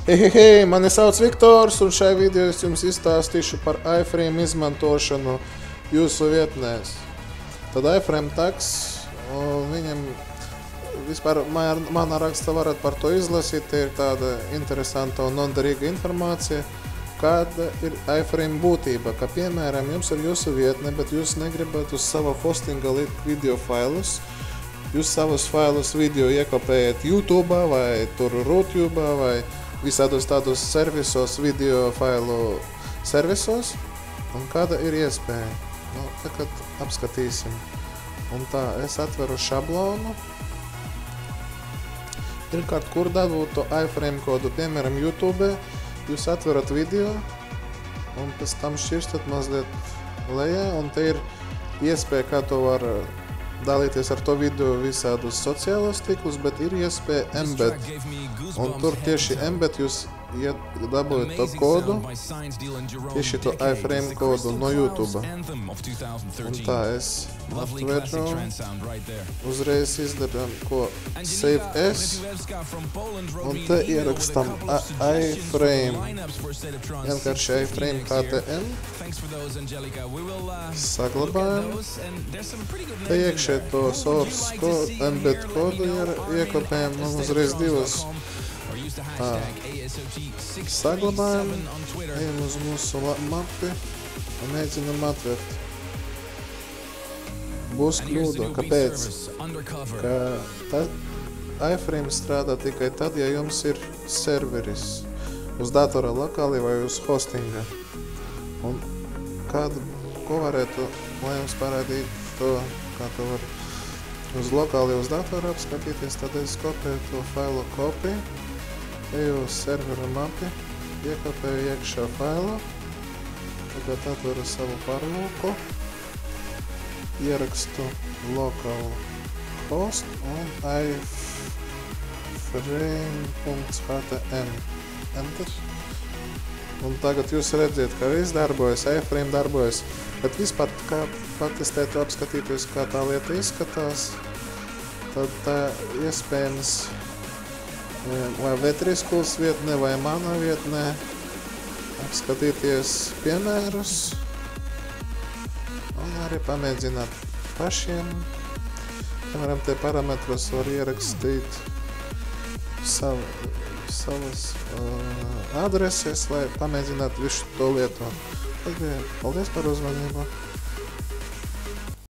Hei, mani sauc Viktors, un šajā video es jums izstāstīšu par iframe izmantošanu jūsu vietnēs. Tad iframe tags, viņam vispār manā rakstā varat par to izlasīt, tie ir tāda interesanta un noderīga informācija, kāda ir iframe būtība, ka piemēram jums ir jūsu vietne, bet jūs negribat uz sava hostinga likt video failus. Jūs savus failus video iekopējat YouTube vai tur RootTube vai visādos tādos servisos, video failu servisos. Un kāda ir iespēja? Tagad apskatīsim. Un tā, es atveru šablonu. Pirmkārt, kur dabūt to iframe kodu, piemēram, YouTube, jūs atverat video un pēc tam šķirstat mazliet lejā, un te ir iespēja, kā to var dalīties ar to video visādus sociālos tīklus, bet ir iespēja embed. Un tur tieši embed jūs dabūjat to kodu, tieši to iframe kodu no YouTube. Un tā es atveru, uzreiz izdarām, ko save as, un te ierakstam iframe, vienkārši iframe htm, saglabājam, te iekšē to source kodu, embed kodu iekopējam un uzreiz divas. Tā, saglabājam, ejam uz mūsu mapi un mēģinam atvērt. Būs kļūda. Kāpēc? Ka iframe strādā tikai tad, ja jums ir serveris uz datora lokāli vai uz hostinga. Un ko varētu, lai jums parādīt to, kā to var uz lokāli uz datora apskatīties, tad es kopēju to failu kopiju. Eju uz servera mapi, iekopēju iekšā failu, tagad atveru savu pārlūku, ierakstu localhost un iframe.htm, enter. Un tagad jūs redziet, ka viss darbojas, iframe darbojas, bet vispār kā patestēt apskatīties, kā tā lieta izskatās, tad tā iespējams vai Vetriskūls vietnē, vai manā vietnē, apskatīties piemērus un arī pamēģināt pašiem. Piemēram, te parametrus var ierakstīt savas adreses, lai pamēģinātu visu to lietot. Paldies par uzmanību!